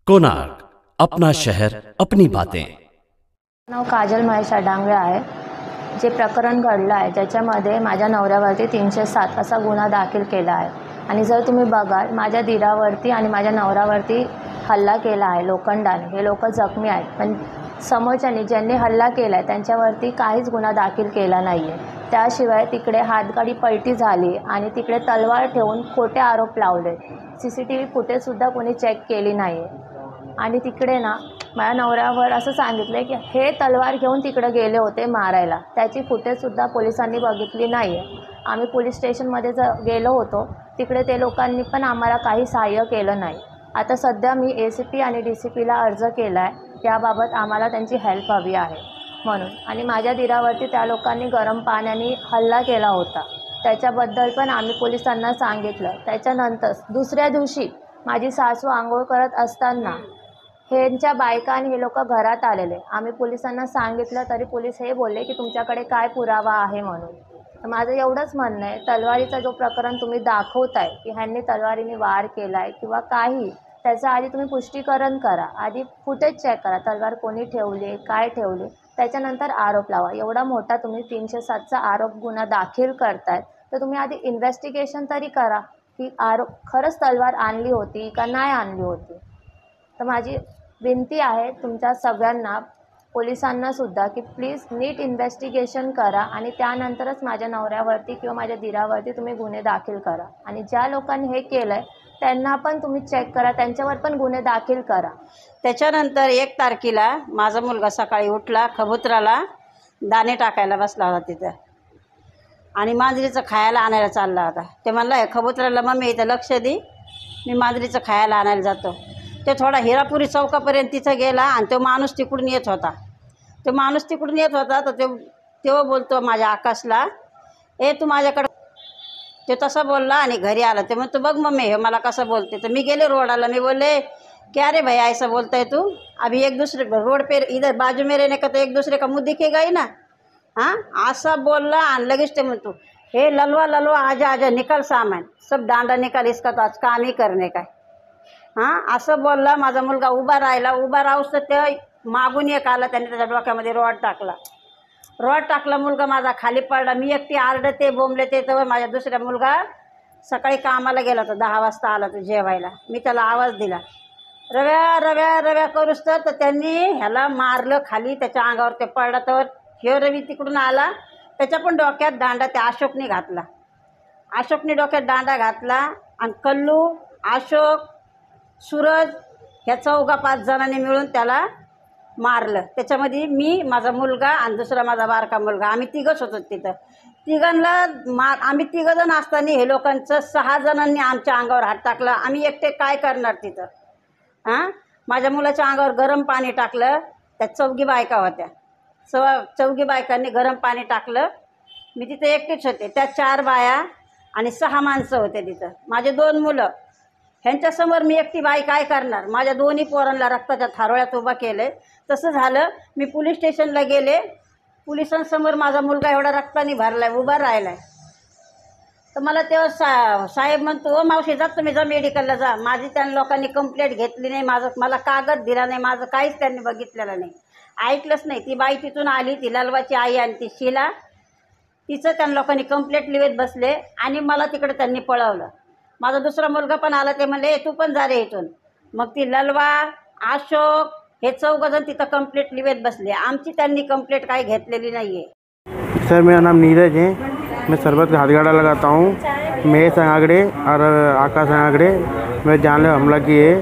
कोणार्क, अपना शहर अपनी बातें। नाव काजल महेश डांगरे आहे। जे प्रकरण घडलं आहे ज्याच्यामध्ये माझ्या नवऱ्यावरती 307 असा गुन्हा दाखल केला आहे आणि जर तुम्ही बघाल माझ्या दीरावरती आणि माझ्या नवऱ्यावरती हल्ला केला आहे लोखंडाने। हे लोक जखमी आहेत पण समोरच्यानी ज्यांनी हल्ला केला आहे त्यांच्यावरती काहीच गुन्हा दाखल केला नाही आहे। त्याशिवाय तिकडे हातगाडी पलटी झाली आणि तिकडे तलवार ठेवून खोटे आरोप लावले। CCTV फुटेजसुद्धा कोणी चेक केली नाही आहे आणि तिकडे ना माझ्या नवऱ्यावर असं सांगितलं की हे तलवार घेऊन तिकडे गेले होते मारायला। त्याची फुटेजसुद्धा पोलिसांनी बघितली नाही आहे। आम्ही पोलीस स्टेशनमध्ये गेलो होतो तिकडे ते लोकांनी पण आम्हाला काही सहाय्य केलं नाही। आता सध्या मी ACP आणि DCPला अर्ज केला आहे, त्याबाबत आम्हाला त्यांची हेल्प हवी आहे म्हणून। आणि माझ्या दीरावरती त्या लोकांनी गरम पाण्याने हल्ला केला होता, त्याच्याबद्दल पण आम्ही पोलिसांना सांगितलं। त्याच्यानंतर दुसऱ्या दिवशी माझी सासू आंघोळ करत असताना ह्यांच्या बायकांनी हे लोक घरात आलेले। आम्ही पोलिसांना सांगितलं तरी पोलीस हे बोलले की तुमच्याकडे काय पुरावा आहे म्हणून। तर माझं एवढंच म्हणणं आहे, तलवारीचा जो प्रकरण तुम्ही दाखवताय की ह्यांनी तलवारीने वार केला आहे किंवा काही, त्याचं आधी तुम्ही पुष्टीकरण करा। आधी फुटेज चेक करा, तलवार कोणी ठेवली, काय ठेवली, त्याच्यानंतर आरोप लावा। एवढा मोठा तुम्ही 307चा आरोप गुन्हा दाखल करताय तर तुम्ही आधी इन्व्हेस्टिगेशन तरी करा की आरोप खरंच तलवार आणली होती का नाही आणली होती। तर माझी विनंती आहे तुमच्या सगळ्यांना, पोलिसांनासुद्धा की प्लीज नीट इन्व्हेस्टिगेशन करा आणि त्यानंतरच माझ्या नवऱ्यावरती किंवा माझ्या दीरावरती तुम्ही गुन्हे दाखल करा। आणि ज्या लोकांनी हे केलं आहे त्यांना पण तुम्ही चेक करा, त्यांच्यावर पण गुन्हे दाखल करा। त्याच्यानंतर 1 तारखेला माझा मुलगा सकाळी उठला, कबुतराला दाणे टाकायला बसला होता तिथं आणि मांजरीचं खायला आणायला चालला होता। ते म्हणलं कबुतराला मम्मी इथं लक्ष दे, मी मांजरीचं खायला आणायला जातो। ते थोडा हिरापुरी चौकापर्यंत तिथं गेला आणि तो माणूस तिकडून येत होता। तर तेव्हा बोलतो माझ्या आकाशला, तू माझ्याकडे, ते तसं बोलला आणि घरी आला। ते म्हणतो बघ मम्मी हे मला कसं बोलते। तर मी गेले रोडाला, मी बोलले क्या रे भाई ऐसा बोलता है तू, अभी एक दूसरे रोड पे इधर बाजू में रहने का तो एक दूसरे का मुँह दिखेगा ही ना। हाँ असं बोलला आणि लगेच ते म्हणतो हे ललवा ललवा आजा आजा निकल सामान, सब डांडा निकाल, इसका तो आज काम ही करने का। असं बोलला। माझा मुलगा उभा राहूस तर ते मागून एक आला, त्याने त्याच्या डोक्यामध्ये रॉड टाकला। मुलगा माझा खाली पडला। मी एकटी आरडते बोंबले ते, तर माझ्या दुसरा मुलगा सकाळी कामाला गेला होता, 10 वाजता आला तो जेवायला। मी त्याला आवाज दिला, रव्या रव्या रव्या करूस तर त्यांनी ह्याला मारलं खाली, त्याच्या अंगावर ते पडला। तर हे रवी तिकडून आला, त्याच्या पण डोक्यात दांडा त्या अशोकने डोक्यात दांडा घातला आणि कल्लू, अशोक, सूरज ह्या 4-5 जणांनी मिळून त्याला मारलं। त्याच्यामध्ये मी, माझा मुलगा आणि दुसरा माझा बारका मुलगा, आम्ही तिघंच होतो तिथं। आम्ही 3 जण असताना हे लोकांचं 6 जणांनी आमच्या अंगावर हात टाकला। आम्ही एकटे काय करणार तिथं। माझ्या मुलाच्या अंगावर गरम पाणी टाकलं। त्या 4 बायका होत्या, 4 बायकांनी गरम पाणी टाकलं। मी तिथे एकटीच होते, त्या 4 बाया आणि 6 माणसं होते तिथं, माझे 2 मुलं। ह्यांच्यासमोर मी एकटी बाई काय करणार। माझ्या दोन्ही पोरांना रक्ताच्या थारोळ्यात उभा केले। तसं झालं, मी पोलीस स्टेशनला गेले, पोलिसांसमोर माझा मुलगा एवढा रक्ताने भरलाय, उभा राहिलाय। तर मला तेव्हा साहेब म्हणतो मावशी जा तुम्ही, जा मेडिकलला जा। माझी त्या लोकांनी कंप्लेंट घेतली नाही, मला कागद दिला नाही, माझं काहीच त्यांनी बघितलेलं नाही, ऐकलंच नाही। ती बाई तिथून आली, ती ललवाची आई आणि ती शिला, तिचं त्या लोकांनी कंप्लेंट लिहित बसले आणि मला तिकडे त्यांनी पळवलं। माझा दुसरा मुलगा पण आला, ते म्हणले तू पण जा रे इथून। मग ती ललवा, अशोक हे 4 जण तिथं कंप्लेंट लिहित बसले, आमची त्यांनी कंप्लेंट काही घेतलेली नाही आहे। सर मेरा नाम नीरज है, मैं सरबत का हाथगाड़ा लगाता हूँ। महेश आंगड़े और आकाश आंगड़े मेरे जानलेवा हमला किए,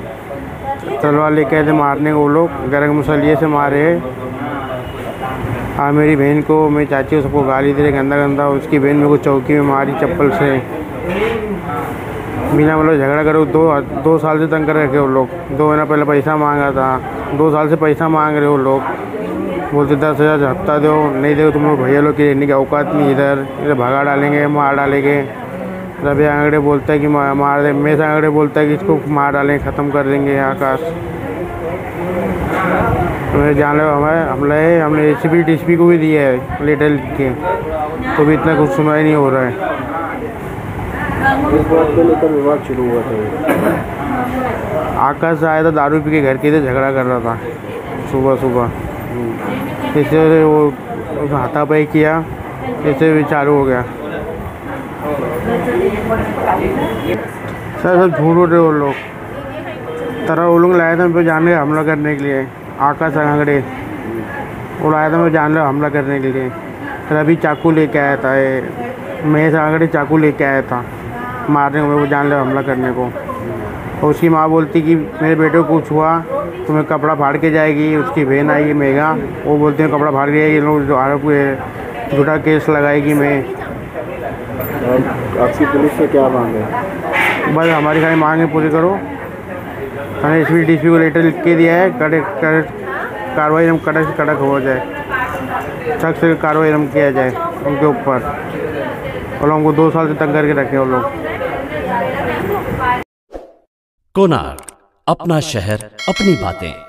तलवार लेके आए थे मारने को। वो लोग गरम मसालिए से मारे। मेरी बहन को, मेरी चाची को, सबको गाली दे रहे गंदा। उसकी बहन मेरे को चौकी में मारी चप्पल से। बिना मतलब झगड़ा करो, 2 साल से तंग कर रखे वो लोग। 2 महीना पहले पैसा मांगा था, 2 साल से पैसा मांग रहे वो लोग। बोलते 10,000 हफ्ता दो, नहीं दो तुम लोग भैया लोग की रहने की औकात नहीं, इधर भगा डालेंगे, मार डालेंगे। रवि आंगड़े बोलता है कि मार दे, महेश आंगड़े बोलता है कि इसको मार डालेंगे, ख़त्म कर देंगे। आकाश मेरे जानलेवा हमला है, हमने ACP DCP को भी दिया है लेटर लिख के, तो भी इतना कुछ सुनवाई नहीं हो रहा है। इस बात को लेकर विवाद शुरू हुआ था। आकाश आया था, दारू पी के घर के लिए झगड़ा कर रहा था सुबह सुबह, इससे वो हाथापाई किया, इससे भी चालू हो गया। सर सब झूठ बोल रहे वो लोग। तरह वो लोग लाया था मुझे जानले हमला करने के लिए। आकाश आंगड़े वो लाया था मुझे जानले हमला करने के लिए। रवि चाकू लेके आया था, महेश आंगड़े चाकू लेके आया था मारने को, वो जानले हमला करने को। और उसकी माँ बोलती कि मेरे बेटे को कुछ हुआ तुम्हें कपड़ा फाड़ के जाएगी। उसकी बहन आई मेघा, वो बोलते हैं कपड़ा फाड़ के जाएगी, लोग जो आरोप हुए झूठा केस लगाएगी। मैं आपकी पुलिस से क्या मांग है? बस हमारी खाली मांग है पूरी करो। मैंने एसपी डीसी को लेटर लिख के दिया है, कार्रवाई एकदम कड़क से कड़क हो जाए, सख्त से कार्रवाई एकदम किया जाए उनके ऊपर। और हमको 2 साल से तंग करके रखे वो लोग। कोणार्क, अपना शहर, अपनी बातें।